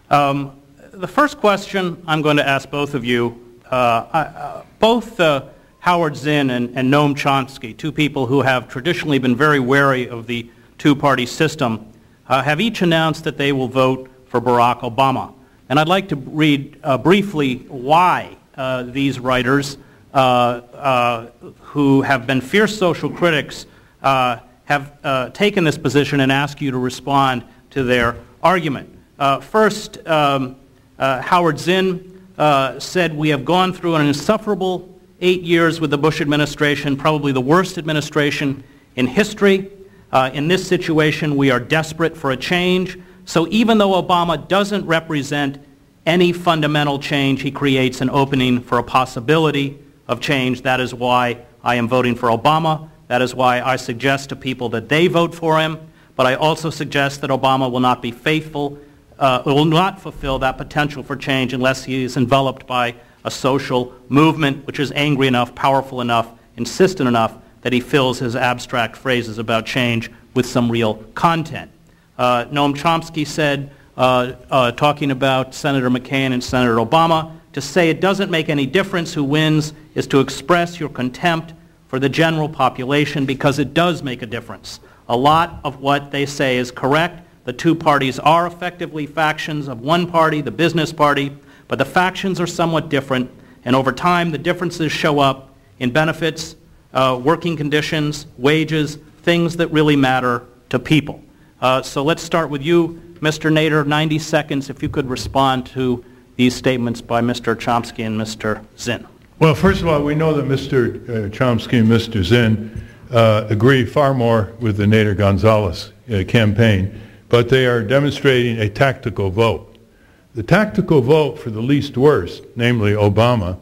The first question I'm going to ask both of you, both Howard Zinn and Noam Chomsky, two people who have traditionally been very wary of the two-party system, have each announced that they will vote for Barack Obama. And I'd like to read briefly why these writers, who have been fierce social critics, have taken this position, and ask you to respond to their argument. First, Howard Zinn said, "We have gone through an insufferable 8 years with the Bush administration, probably the worst administration in history. In this situation, we are desperate for a change. So even though Obama doesn't represent any fundamental change, he creates an opening for a possibility of change. That is why I am voting for Obama. That is why I suggest to people that they vote for him. But I also suggest that Obama will not be faithful, will not fulfill that potential for change unless he is enveloped by a social movement which is angry enough, powerful enough, insistent enough that he fills his abstract phrases about change with some real content." Noam Chomsky said, talking about Senator McCain and Senator Obama, "To say it doesn't make any difference who wins is to express your contempt for the general population, because it does make a difference. A lot of what they say is correct. The two parties are effectively factions of one party, the business party, but the factions are somewhat different, and over time the differences show up in benefits, working conditions, wages, things that really matter to people." So let's start with you, Mr. Nader. 90 seconds if you could respond to these statements by Mr. Chomsky and Mr. Zinn. Well, first of all, we know that Mr. Chomsky and Mr. Zinn agree far more with the Nader-Gonzalez campaign, but they are demonstrating a tactical vote. The tactical vote for the least worst, namely Obama,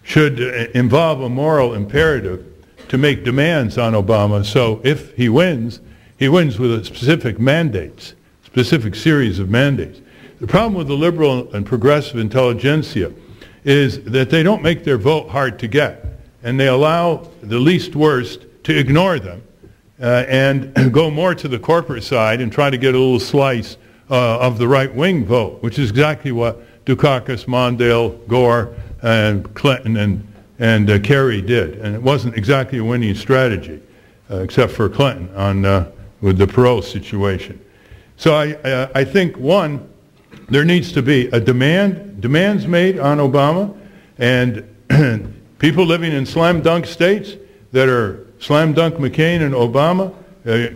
should involve a moral imperative to make demands on Obama. So if he wins with a specific mandates, specific series of mandates. The problem with the liberal and progressive intelligentsia is that they don't make their vote hard to get, and they allow the least worst to ignore them and go more to the corporate side and try to get a little slice of the right-wing vote, which is exactly what Dukakis, Mondale, Gore, and Clinton and Kerry did. And it wasn't exactly a winning strategy, except for Clinton with the Perot situation. So I think, one, there needs to be a demands made on Obama, and people living in slam dunk states that are slam dunk McCain and Obama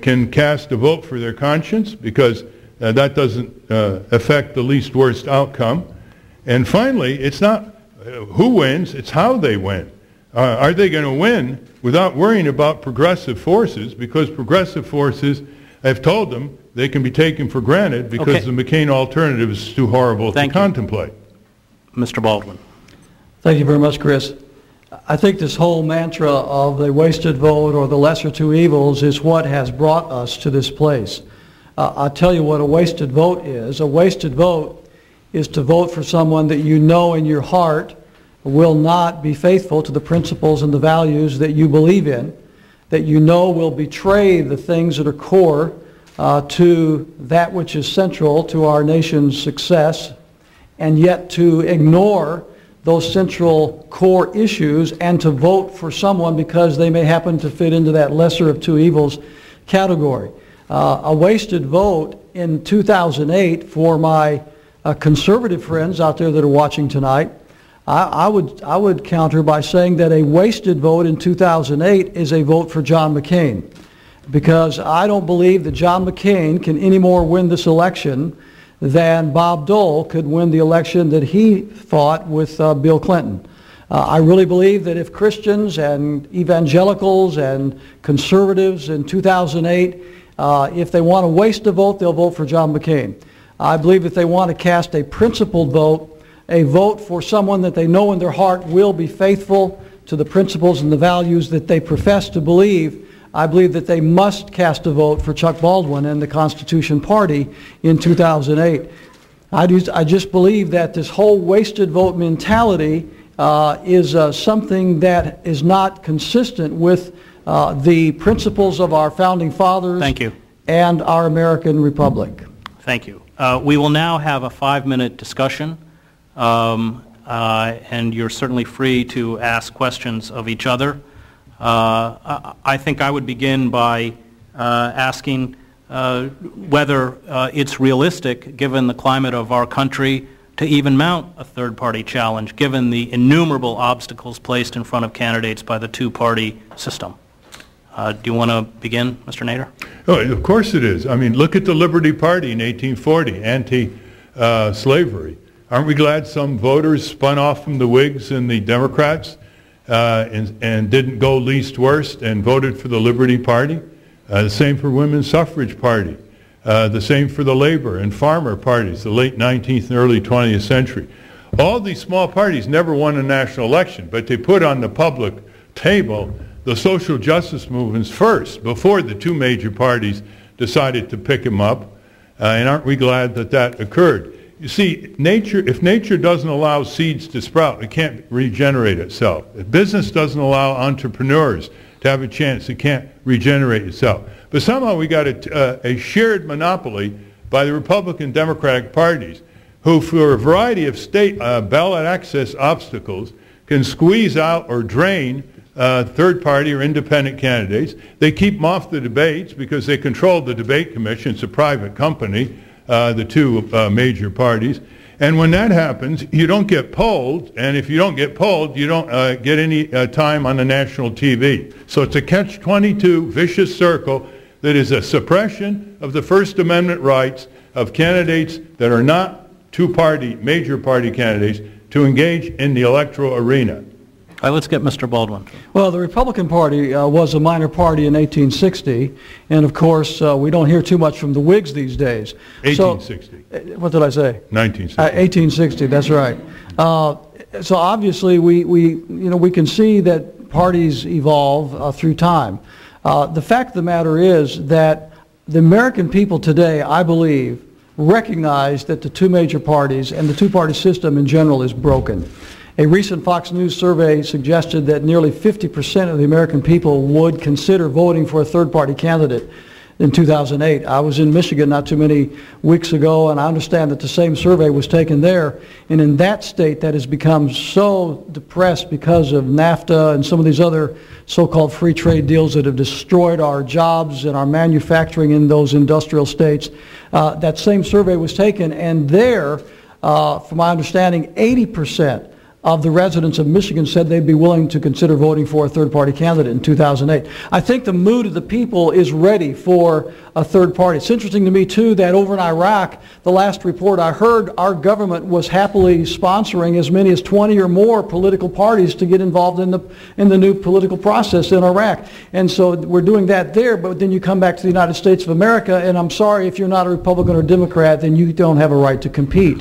can cast a vote for their conscience, because that doesn't affect the least worst outcome. And finally, it's not who wins, it's how they win. Are they going to win without worrying about progressive forces? Because progressive forces, I've told them, they can be taken for granted because the McCain alternative is too horrible to contemplate. Mr. Baldwin. Thank you very much, Chris. I think this whole mantra of the wasted vote or the lesser two evils is what has brought us to this place. I'll tell you what a wasted vote is. A wasted vote is to vote for someone that you know in your heart will not be faithful to the principles and the values that you believe in, that you know will betray the things that are core to that which is central to our nation's success, and yet to ignore those central core issues and to vote for someone because they may happen to fit into that lesser of two evils category. A wasted vote in 2008 for my conservative friends out there that are watching tonight, I would counter by saying that a wasted vote in 2008 is a vote for John McCain, because I don't believe that John McCain can any more win this election than Bob Dole could win the election that he fought with Bill Clinton. I really believe that if Christians and evangelicals and conservatives in 2008, if they want to waste a vote, they'll vote for John McCain. I believe if they want to cast a principled vote, a vote for someone that they know in their heart will be faithful to the principles and the values that they profess to believe, I believe that they must cast a vote for Chuck Baldwin and the Constitution Party in 2008. I just believe that this whole wasted vote mentality is something that is not consistent with the principles of our founding fathers Thank you. and our American Republic. Thank you. We will now have a 5-minute discussion, and you're certainly free to ask questions of each other. I think I would begin by asking whether it's realistic, given the climate of our country, to even mount a third-party challenge, given the innumerable obstacles placed in front of candidates by the two-party system. Do you want to begin, Mr. Nader? Oh, of course it is. I mean, look at the Liberty Party in 1840, anti-slavery. Aren't we glad some voters spun off from the Whigs and the Democrats and didn't go least worst and voted for the Liberty Party? The same for Women's Suffrage Party. The same for the labor and farmer parties, the late 19th and early 20th century. All these small parties never won a national election, but they put on the public table the social justice movements first, before the two major parties decided to pick them up. And aren't we glad that that occurred? You see, if nature doesn't allow seeds to sprout, it can't regenerate itself. If business doesn't allow entrepreneurs to have a chance, it can't regenerate itself. But somehow we got a shared monopoly by the Republican Democratic parties, who for a variety of state ballot access obstacles can squeeze out or drain third-party or independent candidates. They keep them off the debates because they control the debate commission. It's a private company, the two major parties. And when that happens, you don't get polled, and if you don't get polled, you don't get any time on the national TV. So it's a catch-22 vicious circle that is a suppression of the First Amendment rights of candidates that are not two-party, major party candidates to engage in the electoral arena. Let's get Mr. Baldwin. Well, the Republican Party was a minor party in 1860, and of course we don't hear too much from the Whigs these days. 1860. So, what did I say? 1960. 1860, that's right. So obviously we can see that parties evolve through time. The fact of the matter is that the American people today, I believe, recognize that the two major parties and the two-party system in general is broken. A recent Fox News survey suggested that nearly 50% of the American people would consider voting for a third-party candidate in 2008. I was in Michigan not too many weeks ago, and I understand that the same survey was taken there. And in that state, that has become so depressed because of NAFTA and some of these other so-called free trade deals that have destroyed our jobs and our manufacturing in those industrial states. That same survey was taken, and there, from my understanding, 80% of the residents of Michigan said they'd be willing to consider voting for a third-party candidate in 2008. I think the mood of the people is ready for a third party. It's interesting to me, too, that over in Iraq, the last report I heard, our government was happily sponsoring as many as 20 or more political parties to get involved in the new political process in Iraq. And so we're doing that there, but then you come back to the United States of America, and I'm sorry, if you're not a Republican or Democrat, then you don't have a right to compete.